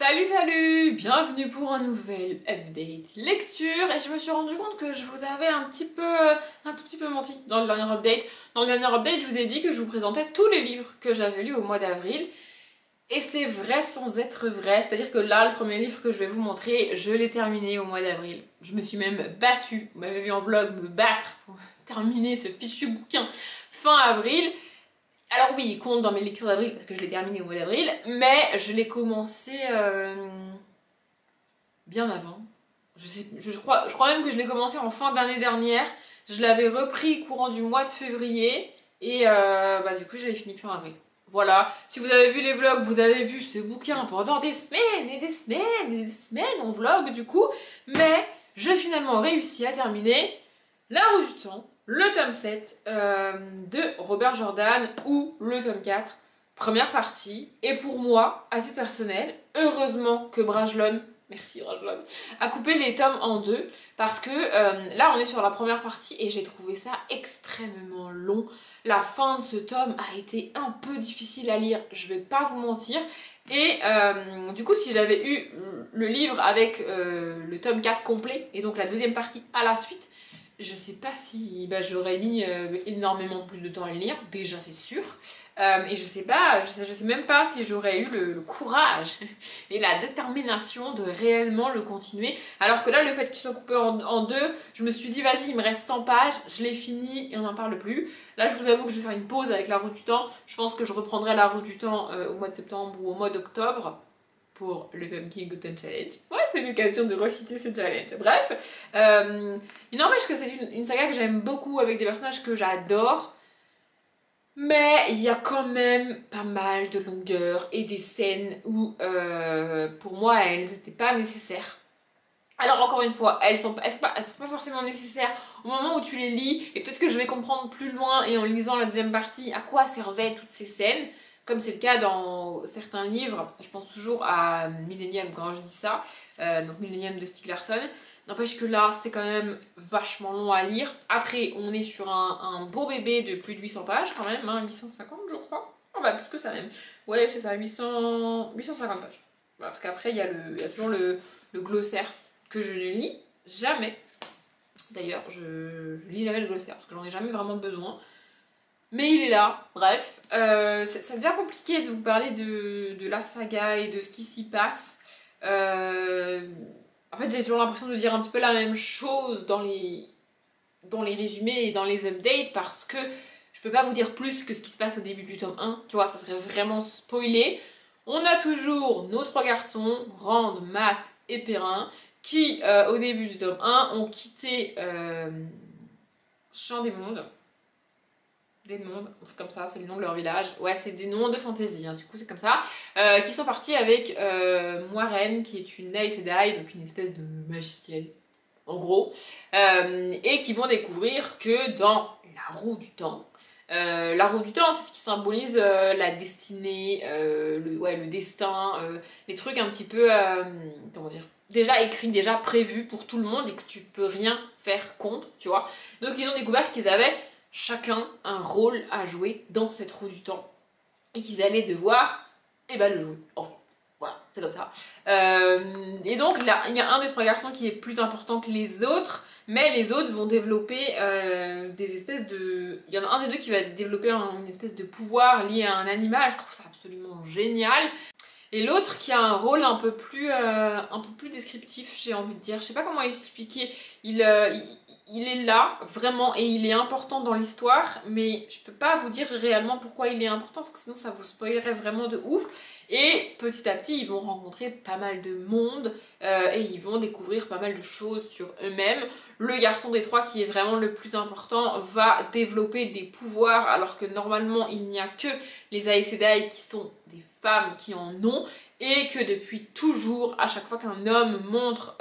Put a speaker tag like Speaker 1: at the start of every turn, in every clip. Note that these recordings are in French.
Speaker 1: Salut salut, bienvenue pour un nouvel update lecture et je me suis rendu compte que je vous avais un tout petit peu menti dans le dernier update. Dans le dernier update, je vous ai dit que je vous présentais tous les livres que j'avais lus au mois d'avril et c'est vrai sans être vrai, c'est-à-dire que là, le premier livre que je vais vous montrer, je l'ai terminé au mois d'avril. Je me suis même battue, vous m'avez vu en vlog me battre pour terminer ce fichu bouquin fin avril. Alors oui, il compte dans mes lectures d'avril parce que je l'ai terminé au mois d'avril, mais je l'ai commencé bien avant. Je crois même que je l'ai commencé en fin d'année dernière. Je l'avais repris courant du mois de février et du coup je l'ai fini fin avril. Voilà, si vous avez vu les vlogs, vous avez vu ce bouquin pendant des semaines et des semaines et des semaines en vlog du coup, mais j'ai finalement réussi à terminer La Roue du Temps, le tome 7 de Robert Jordan ou le tome 4, première partie. Et pour moi, à titre personnel, heureusement que Brajlon, merci Brajlon, a coupé les tomes en deux parce que là on est sur la première partie et j'ai trouvé ça extrêmement long. La fin de ce tome a été un peu difficile à lire, je vais pas vous mentir. Et du coup, si j'avais eu le livre avec le tome 4 complet et donc la deuxième partie à la suite, je sais pas si j'aurais mis énormément plus de temps à le lire, déjà c'est sûr. Et je sais pas, je sais même pas si j'aurais eu le courage et la détermination de réellement le continuer. Alors que là, le fait qu'il soit coupé en deux, je me suis dit vas-y, il me reste 100 pages, je l'ai fini et on n'en parle plus. Là, je vous avoue que je vais faire une pause avec La Roue du Temps. Je pense que je reprendrai La Roue du Temps au mois de septembre ou au mois d'octobre pour le Pumpkin Gluten Challenge. Ouais, c'est l'occasion de reciter ce challenge. Bref, il n'empêche que c'est une saga que j'aime beaucoup avec des personnages que j'adore. Mais il y a quand même pas mal de longueur et des scènes où, pour moi, elles n'étaient pas nécessaires. Alors encore une fois, elles sont pas forcément nécessaires au moment où tu les lis, et peut-être que je vais comprendre plus loin et en lisant la deuxième partie à quoi servaient toutes ces scènes, comme c'est le cas dans certains livres. Je pense toujours à Millennium quand je dis ça, donc Millennium de Stieg Larsson. N'empêche que là, c'est quand même vachement long à lire. Après, on est sur un beau bébé de plus de 800 pages quand même, hein, 850 je crois. Oh bah plus que ça même. Ouais, c'est ça, 850 pages. Voilà, parce qu'après, il y a toujours le glossaire que je ne lis jamais. D'ailleurs, je lis jamais le glossaire parce que j'en ai jamais vraiment besoin. Mais il est là, bref. Ça devient compliqué de vous parler de la saga et de ce qui s'y passe. En fait, j'ai toujours l'impression de dire un petit peu la même chose dans les résumés et dans les updates parce que je peux pas vous dire plus que ce qui se passe au début du tome 1. Tu vois, ça serait vraiment spoilé. On a toujours nos trois garçons, Rand, Matt et Perrin, qui, au début du tome 1, ont quitté Champ des Mondes. Des mondes, un truc comme ça, c'est le nom de leur village. Ouais, c'est des noms de fantasy, hein, du coup c'est comme ça. Qui sont partis avec Moiraine, qui est une Aes Sedai, donc une espèce de magicienne, en gros. Et qui vont découvrir que dans la Roue du Temps, la Roue du Temps, c'est ce qui symbolise la destinée, le destin, les trucs un petit peu, comment dire, déjà écrits, déjà prévus pour tout le monde et que tu peux rien faire contre, tu vois. Donc ils ont découvert qu'ils avaient chacun un rôle à jouer dans cette roue du temps et qu'ils allaient devoir le jouer en fait. Voilà, c'est comme ça. Et donc là, il y a un des trois garçons qui est plus important que les autres, mais les autres vont développer des espèces de... Il y en a un des deux qui va développer une espèce de pouvoir lié à un animal, je trouve ça absolument génial. Et l'autre qui a un rôle un peu plus descriptif, j'ai envie de dire. Je sais pas comment expliquer. Il est là, vraiment, et il est important dans l'histoire, mais je peux pas vous dire réellement pourquoi il est important, parce que sinon ça vous spoilerait vraiment de ouf. Et petit à petit, ils vont rencontrer pas mal de monde, et ils vont découvrir pas mal de choses sur eux-mêmes. Le garçon des trois, qui est vraiment le plus important, va développer des pouvoirs, alors que normalement, il n'y a que les Aes Sedai qui sont des femmes qui en ont, et que depuis toujours, à chaque fois qu'un homme montre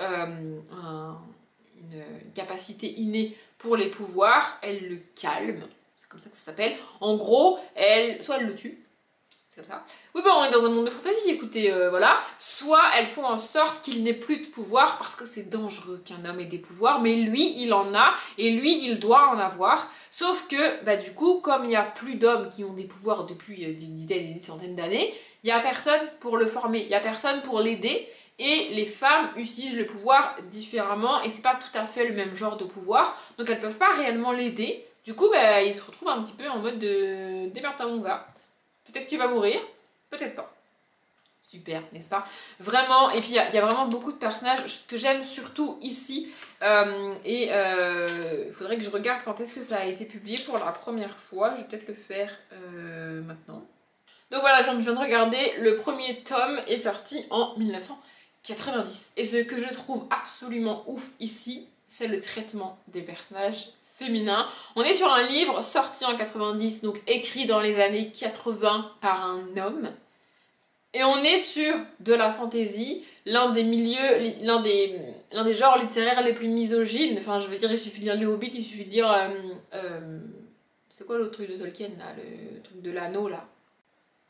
Speaker 1: une capacité innée pour les pouvoirs, elle le calme, c'est comme ça que ça s'appelle. En gros, soit elle le tue, c'est comme ça. Oui, bon, on est dans un monde de fantasy, écoutez, voilà. Soit elles font en sorte qu'il n'ait plus de pouvoir parce que c'est dangereux qu'un homme ait des pouvoirs, mais lui, il en a et lui, il doit en avoir. Sauf que, du coup, comme il n'y a plus d'hommes qui ont des pouvoirs depuis des dizaines et des centaines d'années, Il n'y a personne pour le former, il n'y a personne pour l'aider. Et les femmes utilisent le pouvoir différemment et c'est pas tout à fait le même genre de pouvoir. Donc elles peuvent pas réellement l'aider. Du coup, bah, ils se retrouvent un petit peu en mode de démerde-toi mon gars. Peut-être que tu vas mourir, peut-être pas. Super, n'est-ce pas? Vraiment, et puis il y a vraiment beaucoup de personnages, ce que j'aime surtout ici, il faudrait que je regarde quand est-ce que ça a été publié pour la première fois, je vais peut-être le faire maintenant. Donc voilà, je viens de regarder, le premier tome est sorti en 1990, et ce que je trouve absolument ouf ici, c'est le traitement des personnages féminins. On est sur un livre sorti en 90, donc écrit dans les années 80 par un homme. Et on est sur de la fantasy, l'un des milieux, l'un des genres littéraires les plus misogynes. Enfin, je veux dire, il suffit de lire Les Hobbits, il suffit de lire... c'est quoi l'autre truc de Tolkien, là? Le truc de l'anneau, là?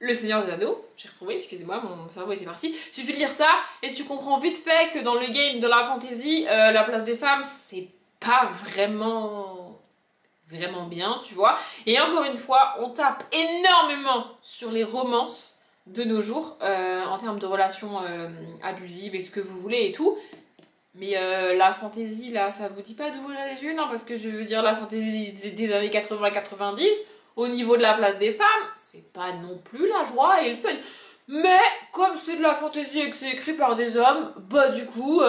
Speaker 1: Le Seigneur des Anneaux, j'ai retrouvé, excusez-moi, mon cerveau était parti. Il suffit de lire ça, et tu comprends vite fait que dans le game de la fantasy, la place des femmes, c'est pas vraiment bien, tu vois. Et encore une fois, on tape énormément sur les romances de nos jours, en termes de relations abusives et ce que vous voulez et tout. Mais la fantaisie, là, ça vous dit pas d'ouvrir les yeux? Non, parce que je veux dire, la fantaisie des années 80-90, au niveau de la place des femmes, c'est pas non plus la joie et le fun. Mais, comme c'est de la fantaisie et que c'est écrit par des hommes, bah du coup,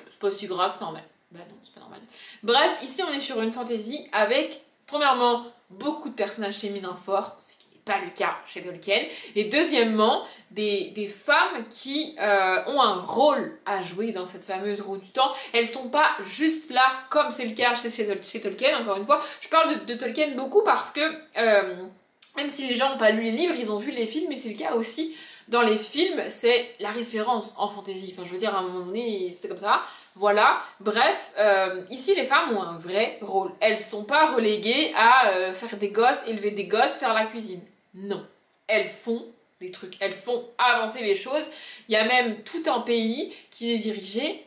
Speaker 1: c'est pas si grave, c'est normal. Bah non, c'est pas normal. Bref, ici on est sur une fantaisie avec, premièrement, beaucoup de personnages féminins forts, ce qui n'est pas le cas chez Tolkien, et deuxièmement, des femmes qui ont un rôle à jouer dans cette fameuse roue du temps. Elles sont pas juste là comme c'est le cas chez Tolkien, encore une fois. Je parle de Tolkien beaucoup parce que même si les gens n'ont pas lu les livres, ils ont vu les films, et c'est le cas aussi dans les films, c'est la référence en fantasy. Enfin, je veux dire, à un moment donné, c'est comme ça. Voilà, bref, ici les femmes ont un vrai rôle. Elles sont pas reléguées à faire des gosses, élever des gosses, faire la cuisine. Non, elles font des trucs, elles font avancer les choses. Il y a même tout un pays qui est dirigé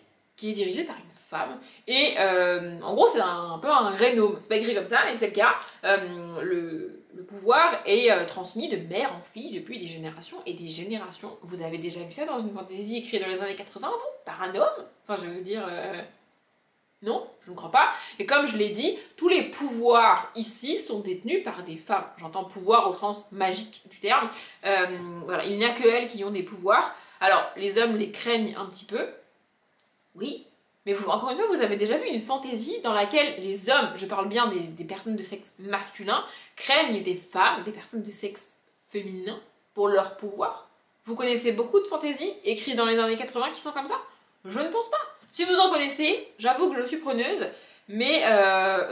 Speaker 1: par une femme. Et en gros, c'est un peu un rénome. C'est pas écrit comme ça, mais c'est le cas. Le pouvoir est transmis de mère en fille depuis des générations et des générations. Vous avez déjà vu ça dans une fantaisie écrite dans les années 80, vous? Par un homme? Enfin, je veux dire... Non, je ne crois pas. Et comme je l'ai dit, tous les pouvoirs ici sont détenus par des femmes. J'entends pouvoir au sens magique du terme. Voilà, il n'y a que elles qui ont des pouvoirs. Alors, les hommes les craignent un petit peu. Oui. Mais vous, encore une fois, vous avez déjà vu une fantaisie dans laquelle les hommes, je parle bien des personnes de sexe masculin, craignent des femmes, des personnes de sexe féminin pour leur pouvoir. Vous connaissez beaucoup de fantaisies écrites dans les années 80 qui sont comme ça? Je ne pense pas. Si vous en connaissez, j'avoue que je suis preneuse, mais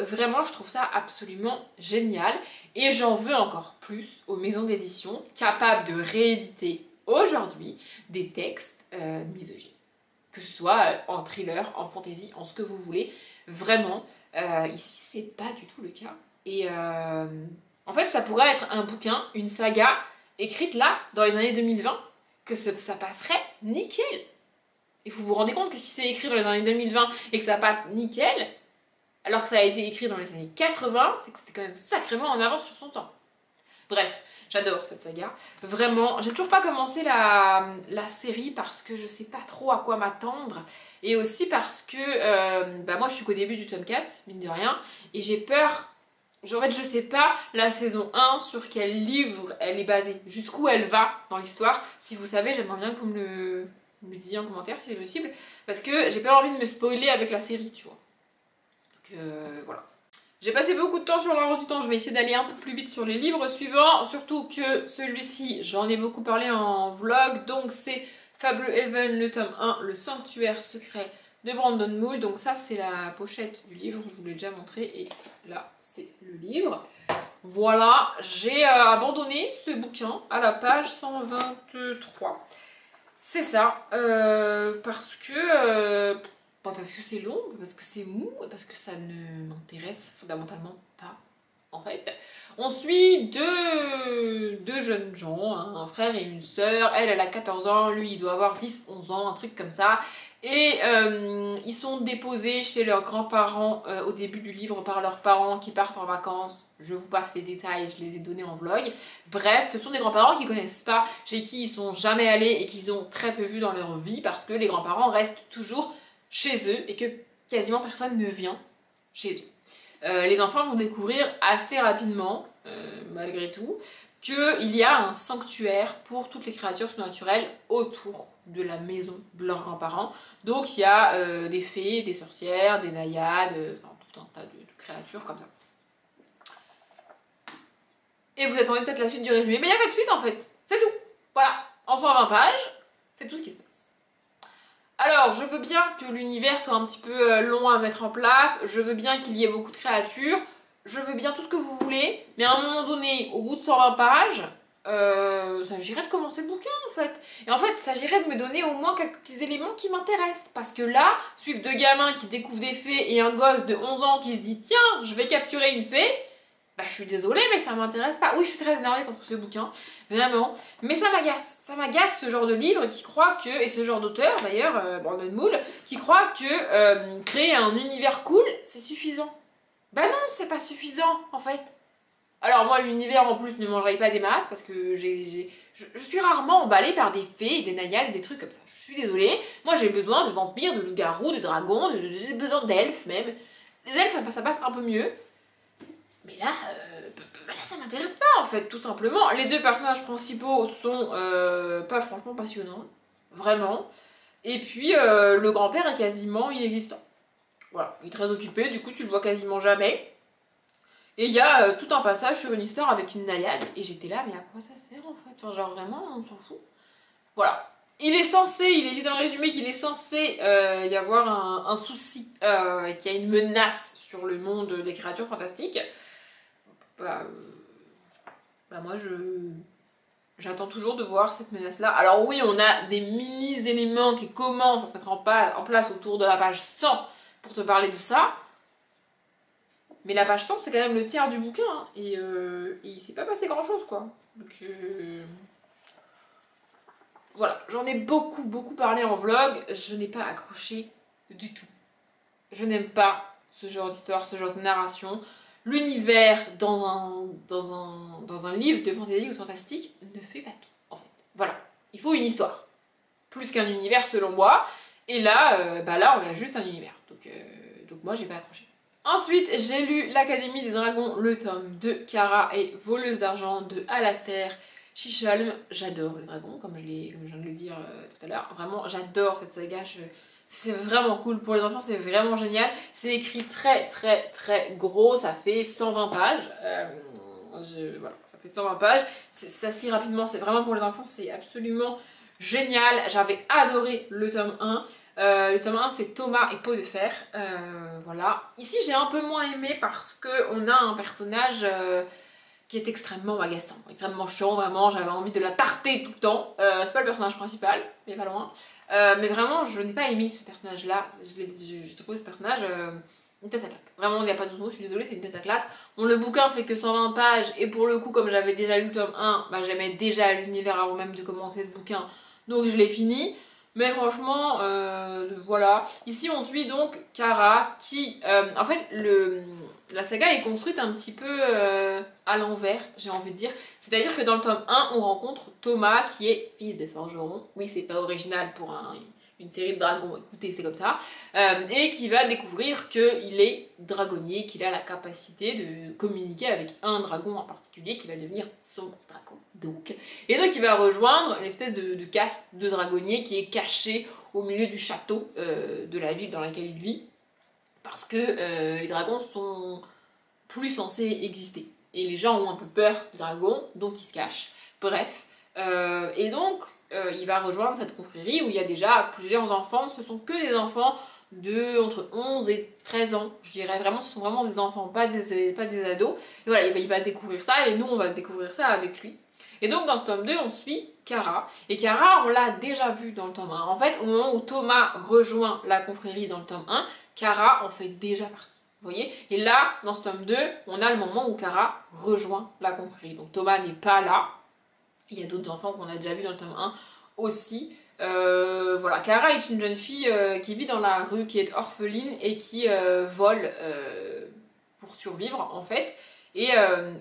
Speaker 1: vraiment je trouve ça absolument génial. Et j'en veux encore plus aux maisons d'édition capables de rééditer aujourd'hui des textes misogynes. Que ce soit en thriller, en fantasy, en ce que vous voulez. Vraiment, ici c'est pas du tout le cas. Et en fait ça pourrait être un bouquin, une saga écrite là, dans les années 2020, que ça passerait nickel. Et vous vous rendez compte que si c'est écrit dans les années 2020 et que ça passe nickel, alors que ça a été écrit dans les années 80, c'est que c'était quand même sacrément en avance sur son temps. Bref, j'adore cette saga. Vraiment, j'ai toujours pas commencé la série parce que je sais pas trop à quoi m'attendre. Et aussi parce que moi je suis qu'au début du tome 4, mine de rien, et j'ai peur. En fait, je sais pas la saison 1 sur quel livre elle est basée, jusqu'où elle va dans l'histoire. Si vous savez, j'aimerais bien que vous me le disiez en commentaire si c'est possible, parce que j'ai pas envie de me spoiler avec la série, tu vois. Donc voilà. J'ai passé beaucoup de temps sur la roue du temps, je vais essayer d'aller un peu plus vite sur les livres suivants, surtout que celui-ci, j'en ai beaucoup parlé en vlog, donc c'est Fable Haven, le tome 1, le sanctuaire secret de Brandon Moore. Donc ça c'est la pochette du livre, je vous l'ai déjà montré, et là c'est le livre. Voilà, j'ai abandonné ce bouquin à la page 123. C'est ça, parce que... pas parce que c'est long, parce que c'est mou, parce que ça ne m'intéresse fondamentalement pas, en fait. On suit deux jeunes gens, un frère et une sœur. Elle a 14 ans, lui il doit avoir 10-11 ans, un truc comme ça. Et ils sont déposés chez leurs grands-parents au début du livre par leurs parents qui partent en vacances. Je vous passe les détails, je les ai donnés en vlog. Bref, ce sont des grands-parents qui ne connaissent pas, chez qui ils sont jamais allés et qu'ils ont très peu vu dans leur vie parce que les grands-parents restent toujours chez eux et que quasiment personne ne vient chez eux. Les enfants vont découvrir assez rapidement, malgré tout, qu'il y a un sanctuaire pour toutes les créatures surnaturelles autour de la maison de leurs grands-parents. Donc il y a des fées, des sorcières, des naïades, enfin tout un tas de créatures comme ça. Et vous attendez peut-être la suite du résumé, mais il n'y a pas de suite en fait, c'est tout. Voilà, en 120 pages, c'est tout ce qui se passe. Alors, je veux bien que l'univers soit un petit peu long à mettre en place, je veux bien qu'il y ait beaucoup de créatures, je veux bien tout ce que vous voulez, mais à un moment donné, au bout de 120 pages, il s'agirait de commencer le bouquin en fait. Et en fait, il s'agirait de me donner au moins quelques petits éléments qui m'intéressent. Parce que là, suivre deux gamins qui découvrent des fées et un gosse de 11 ans qui se dit tiens, je vais capturer une fée, bah je suis désolée mais ça m'intéresse pas. Oui, je suis très énervée contre ce bouquin, vraiment. Mais ça m'agace ce genre de livre qui croit que, et ce genre d'auteur d'ailleurs, Brandon Moule, qui croit que créer un univers cool, c'est suffisant. Bah non, c'est pas suffisant en fait. Alors moi l'univers en plus ne m'enjaille pas des masses parce que je suis rarement emballée par des fées, des naïades et des trucs comme ça. Je suis désolée, moi j'ai besoin de vampires, de loups-garous, de dragons, j'ai besoin d'elfes même. Les elfes ça passe un peu mieux. Mais là, ça m'intéresse pas en fait, tout simplement. Les deux personnages principaux sont pas franchement passionnants, vraiment. Et puis le grand-père est quasiment inexistant. Voilà, il est très occupé, du coup tu le vois quasiment jamais. Et il y a tout un passage sur une histoire avec une naïade. Et j'étais là, mais à quoi ça sert en fait? Enfin, genre vraiment, on s'en fout. Voilà. Il est censé, il est dit dans le résumé qu'il est censé y avoir un souci, qu'il y a une menace sur le monde des créatures fantastiques. Bah moi j'attends toujours de voir cette menace-là. Alors oui, on a des mini-éléments qui commencent à se mettre en place autour de la page 100 pour te parler de ça. Mais la page 100, c'est quand même le tiers du bouquin, hein, et il s'est pas passé grand-chose, quoi. Donc, voilà, j'en ai beaucoup parlé en vlog, je n'ai pas accroché du tout. Je n'aime pas ce genre d'histoire, ce genre de narration. L'univers dans un livre de fantasy ou de fantastique ne fait pas tout, en fait. Voilà, il faut une histoire. Plus qu'un univers, selon moi. Et là, là, on a juste un univers. Donc moi, j'ai pas accroché. Ensuite, j'ai lu L'Académie des Dragons, le tome de Kara et Voleuse d'argent de Alastair Chicholm. J'adore les dragons, comme je viens de le dire tout à l'heure. Vraiment, j'adore cette saga. C'est vraiment cool pour les enfants, c'est vraiment génial. C'est écrit très gros, ça fait 120 pages. Voilà, ça fait 120 pages. Ça se lit rapidement, c'est vraiment pour les enfants, c'est absolument génial. J'avais adoré le tome 1. Le tome 1 c'est Thomas et Peau de Fer, voilà. Ici j'ai un peu moins aimé parce qu'on a un personnage qui est extrêmement agaçant, extrêmement chiant, vraiment, j'avais envie de la tarter tout le temps. C'est pas le personnage principal, mais pas loin. Mais vraiment, je n'ai pas aimé ce personnage-là, je trouve ce personnage une tête à claque. Vraiment, il n'y a pas d'autre mot, je suis désolée, c'est une tête à claque. Bon, le bouquin fait que 120 pages, et pour le coup, comme j'avais déjà lu le tome 1, bah, j'aimais déjà l'univers avant même de commencer ce bouquin, donc je l'ai fini. Mais franchement, voilà. Ici, on suit donc Kara qui... en fait, la saga est construite un petit peu à l'envers, j'ai envie de dire. C'est-à-dire que dans le tome 1, on rencontre Thomas qui est fils de forgeron. Oui, c'est pas original pour une série de dragons, écoutez, c'est comme ça. Et qui va découvrir qu'il est dragonnier, qu'il a la capacité de communiquer avec un dragon en particulier qui va devenir son dragon. Donc. Et donc il va rejoindre une espèce de caste de dragonniers qui est cachée au milieu du château de la ville dans laquelle il vit. Parce que les dragons sont plus censés exister. Et les gens ont un peu peur des dragons, donc ils se cachent. Bref. Et donc... il va rejoindre cette confrérie où il y a déjà plusieurs enfants. Ce sont que des enfants entre 11 et 13 ans, je dirais. Vraiment, ce sont vraiment des enfants, pas des ados. Et voilà, il va découvrir ça et nous, on va découvrir ça avec lui. Et donc, dans ce tome 2, on suit Kara. Et Kara, on l'a déjà vu dans le tome 1. En fait, au moment où Thomas rejoint la confrérie dans le tome 1, Kara en fait déjà partie. Vous voyez? Et là, dans ce tome 2, on a le moment où Kara rejoint la confrérie. Donc Thomas n'est pas là. Il y a d'autres enfants qu'on a déjà vus dans le tome 1 aussi. Voilà, Kara est une jeune fille qui vit dans la rue, qui est orpheline et qui vole pour survivre en fait. Et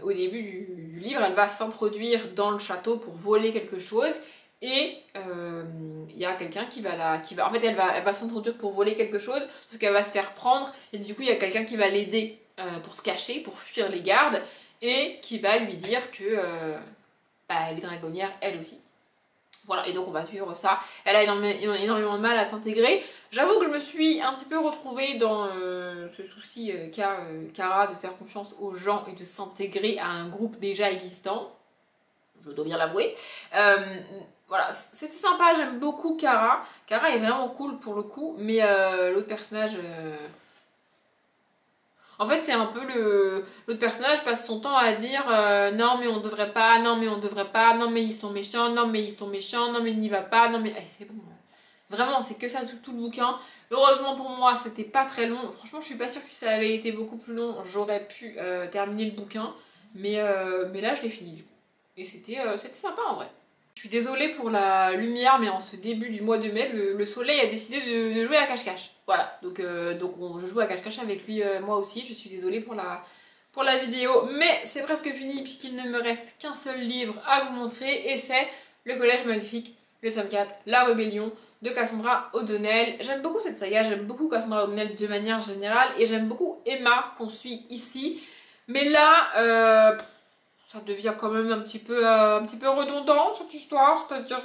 Speaker 1: au début du livre, elle va s'introduire dans le château pour voler quelque chose. Et il y a quelqu'un en fait, elle va s'introduire pour voler quelque chose, sauf qu'elle va se faire prendre. Et du coup, il y a quelqu'un qui va l'aider pour se cacher, pour fuir les gardes. Et qui va lui dire que elle est dragonnière elle aussi. Voilà, et donc on va suivre ça. Elle a énormément de mal à s'intégrer. J'avoue que je me suis un petit peu retrouvée dans ce souci qu'a Kara de faire confiance aux gens et de s'intégrer à un groupe déjà existant. Je dois bien l'avouer. Voilà, c'était sympa, j'aime beaucoup Kara. Kara est vraiment cool pour le coup, mais l'autre personnage... En fait, c'est un peu l'autre personnage passe son temps à dire non mais on devrait pas, non mais on devrait pas, non mais ils sont méchants, non mais ils sont méchants, non mais il n'y va pas, non mais c'est bon. Vraiment, c'est que ça tout le bouquin. Heureusement pour moi, c'était pas très long. Franchement, je suis pas sûre que si ça avait été beaucoup plus long, j'aurais pu terminer le bouquin. Mais là, je l'ai fini du coup. Et c'était sympa en vrai. Je suis désolée pour la lumière, mais en ce début du mois de mai, le soleil a décidé de jouer à cache-cache. Voilà, donc je joue à cache-cache avec lui, moi aussi. Je suis désolée pour la vidéo, mais c'est presque fini puisqu'il ne me reste qu'un seul livre à vous montrer et c'est Le Collège Maléfique, le tome 4, La Rébellion de Cassandra O'Donnell. J'aime beaucoup cette saga, j'aime beaucoup Cassandra O'Donnell de manière générale et j'aime beaucoup Emma qu'on suit ici. Mais là, ça devient quand même un petit peu redondant cette histoire, c'est-à-dire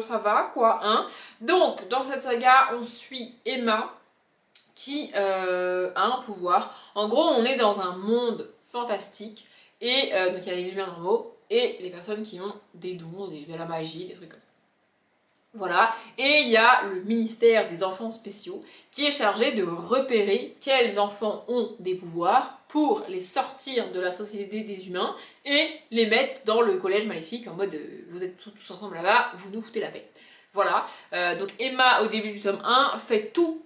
Speaker 1: ça va quoi, hein. Donc dans cette saga on suit Emma qui a un pouvoir. En gros on est dans un monde fantastique et donc il y a les humains normaux et les personnes qui ont des dons, de la magie, des trucs comme ça. Voilà, et il y a le ministère des enfants spéciaux qui est chargé de repérer quels enfants ont des pouvoirs pour les sortir de la société des humains et les mettre dans le collège maléfique en mode vous êtes tous ensemble là-bas, vous nous foutez la paix. Voilà, donc Emma au début du tome 1 fait tout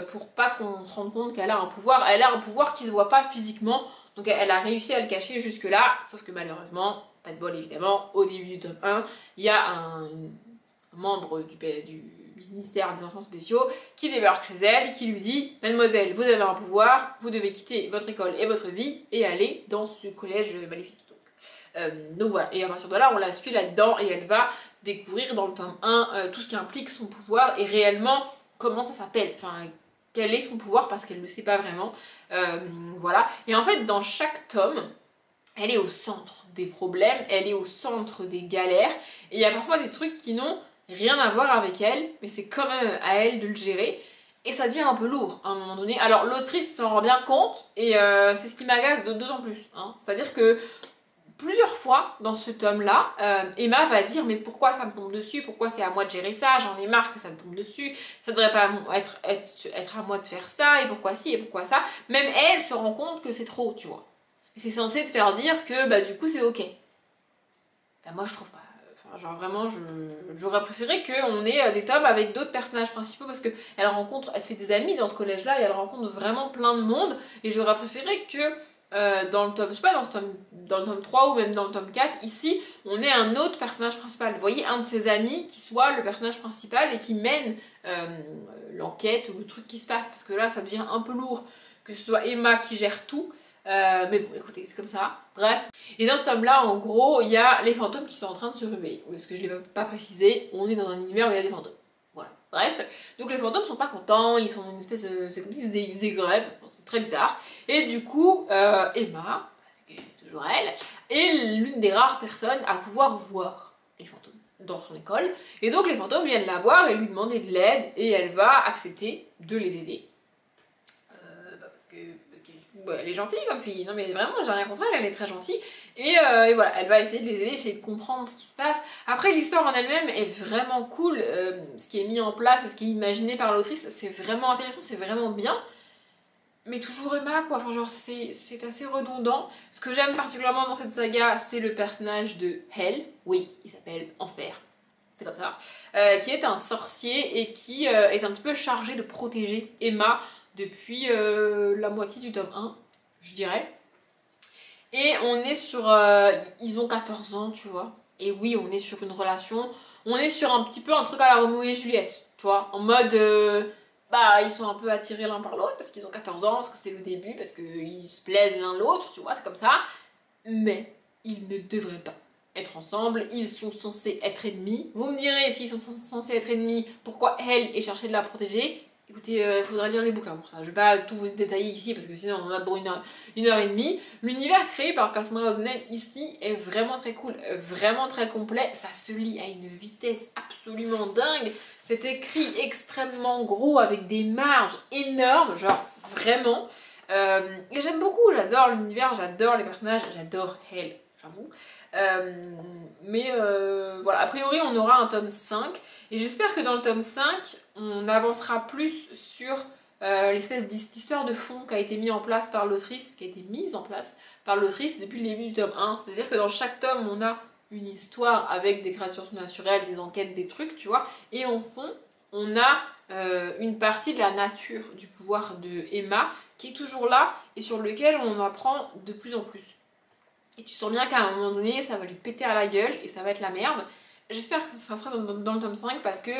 Speaker 1: pour pas qu'on se rende compte qu'elle a un pouvoir. Elle a un pouvoir qui se voit pas physiquement, donc elle a réussi à le cacher jusque là, sauf que malheureusement, pas de bol évidemment, au début du tome 1, il y a un membre du ministère des enfants spéciaux qui débarque chez elle et qui lui dit « Mademoiselle, vous avez un pouvoir, vous devez quitter votre école et votre vie et aller dans ce collège maléfique. » Donc voilà, et à partir de là, on la suit là-dedans et elle va découvrir dans le tome 1 tout ce qui implique son pouvoir et réellement comment ça s'appelle, enfin quel est son pouvoir parce qu'elle ne le sait pas vraiment. Voilà, et en fait dans chaque tome, elle est au centre des problèmes, elle est au centre des galères et il y a parfois des trucs qui n'ont rien à voir avec elle, mais c'est quand même à elle de le gérer. Et ça devient un peu lourd à un moment donné. Alors l'autrice s'en rend bien compte, et c'est ce qui m'agace d'autant plus. Hein. C'est-à-dire que plusieurs fois dans ce tome-là, Emma va dire mais pourquoi ça me tombe dessus, pourquoi c'est à moi de gérer ça, j'en ai marre que ça me tombe dessus, ça devrait pas être à moi de faire ça, et pourquoi ci, et pourquoi ça. Même elle se rend compte que c'est trop, tu vois. Et c'est censé te faire dire que bah du coup c'est ok. Ben, moi je trouve pas. Genre vraiment, j'aurais préféré qu'on ait des tomes avec d'autres personnages principaux parce qu'elle se fait des amis dans ce collège-là et elle rencontre vraiment plein de monde. Et j'aurais préféré que dans le tome, je sais pas, dans le tome 3 ou même dans le tome 4, ici, on ait un autre personnage principal. Vous voyez, un de ses amis qui soit le personnage principal et qui mène l'enquête ou le truc qui se passe. Parce que là, ça devient un peu lourd que ce soit Emma qui gère tout. Mais bon, écoutez, c'est comme ça. Bref. Et dans ce tome-là, en gros, il y a les fantômes qui sont en train de se réveiller. Parce que je ne l'ai pas précisé, on est dans un univers où il y a des fantômes. Voilà. Bref. Donc les fantômes sont pas contents, ils sont une espèce de... C'est comme s'ils faisaient grève. C'est très bizarre. Et du coup, Emma, c'est toujours elle, est l'une des rares personnes à pouvoir voir les fantômes dans son école. Et donc les fantômes viennent la voir et lui demander de l'aide. Et elle va accepter de les aider. Elle est gentille comme fille, non mais vraiment j'ai rien contre elle, elle est très gentille et voilà, elle va essayer de les aider, essayer de comprendre ce qui se passe. Après l'histoire en elle-même est vraiment cool, ce qui est mis en place et ce qui est imaginé par l'autrice, c'est vraiment intéressant, c'est vraiment bien. Mais toujours Emma quoi, enfin genre c'est assez redondant. Ce que j'aime particulièrement dans cette saga, c'est le personnage de Hell, oui, il s'appelle Enfer, c'est comme ça, qui est un sorcier et qui est un petit peu chargé de protéger Emma depuis la moitié du tome 1, je dirais. Et on est sur... ils ont 14 ans, tu vois. Et oui, on est sur une relation. On est sur un petit peu un truc à la Roméo et Juliette, tu vois, en mode bah ils sont un peu attirés l'un par l'autre parce qu'ils ont 14 ans, parce que c'est le début, parce qu'ils se plaisent l'un l'autre, tu vois, c'est comme ça. Mais ils ne devraient pas être ensemble, ils sont censés être ennemis. Vous me direz, s'ils sont censés être ennemis, pourquoi elle est cherchée de la protéger? Écoutez, il faudrait lire les bouquins pour ça. Je vais pas tout vous détailler ici parce que sinon on en a pour une heure et demie. L'univers créé par Cassandra O'Donnell ici est vraiment très cool, vraiment très complet. Ça se lit à une vitesse absolument dingue. C'est écrit extrêmement gros avec des marges énormes, genre vraiment. Et j'aime beaucoup, j'adore l'univers, j'adore les personnages, j'adore elle, j'avoue. Voilà, a priori on aura un tome 5 et j'espère que dans le tome 5 on avancera plus sur l'espèce d'histoire de fond qui a été mise en place par l'autrice, depuis le début du tome 1. C'est-à-dire que dans chaque tome on a une histoire avec des créatures surnaturelles, des enquêtes, des trucs, tu vois, et en fond on a une partie de la nature du pouvoir de Emma qui est toujours là et sur lequel on en apprend de plus en plus. Et tu sens bien qu'à un moment donné, ça va lui péter à la gueule et ça va être la merde. J'espère que ça sera dans le tome 5 parce que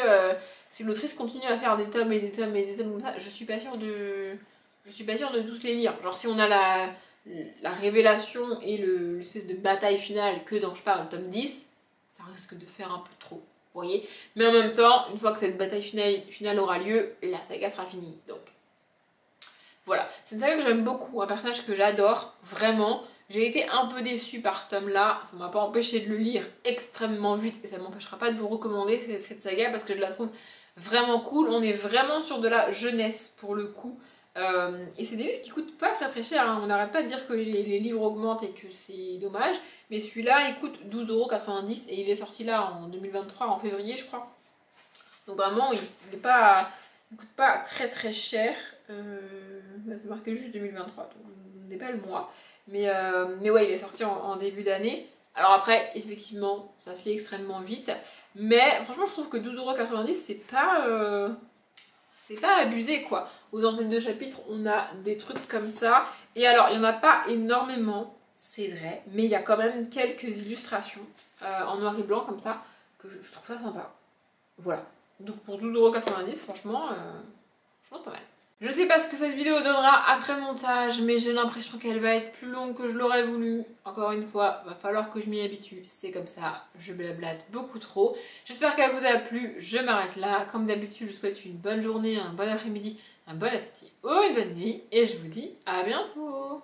Speaker 1: si l'autrice continue à faire des tomes et des tomes et des tomes comme ça, je suis pas sûre de tous les lire. Genre si on a la révélation et l'espèce de bataille finale que dans, je sais pas, le tome 10, ça risque de faire un peu trop. Vous voyez? Mais en même temps, une fois que cette bataille finale aura lieu, la saga sera finie. Donc voilà, c'est une saga que j'aime beaucoup, un personnage que j'adore, vraiment. J'ai été un peu déçue par ce tome-là, ça m'a pas empêché de le lire extrêmement vite et ça m'empêchera pas de vous recommander cette saga parce que je la trouve vraiment cool. On est vraiment sur de la jeunesse pour le coup. Et c'est des livres qui coûtent pas très cher, hein. On n'arrête pas de dire que les livres augmentent et que c'est dommage, mais celui-là il coûte 12,90€ et il est sorti là en 2023, en février je crois. Donc vraiment il coûte pas très très cher. C'est marqué juste 2023, donc je n'ai pas le mois. Mais ouais, il est sorti en début d'année. Alors après, effectivement, ça se lit extrêmement vite. Mais franchement, je trouve que 12,90€, c'est pas abusé, quoi. Aux antennes de chapitres, on a des trucs comme ça. Et alors, il n'y en a pas énormément, c'est vrai. Mais il y a quand même quelques illustrations en noir et blanc, comme ça, que je trouve ça sympa. Voilà. Donc pour 12,90€, franchement, pas mal. Je sais pas ce que cette vidéo donnera après montage, mais j'ai l'impression qu'elle va être plus longue que je l'aurais voulu. Encore une fois, va falloir que je m'y habitue, c'est comme ça, je blablate beaucoup trop. J'espère qu'elle vous a plu, je m'arrête là. Comme d'habitude, je vous souhaite une bonne journée, un bon après-midi, un bon appétit ou une bonne nuit, et je vous dis à bientôt.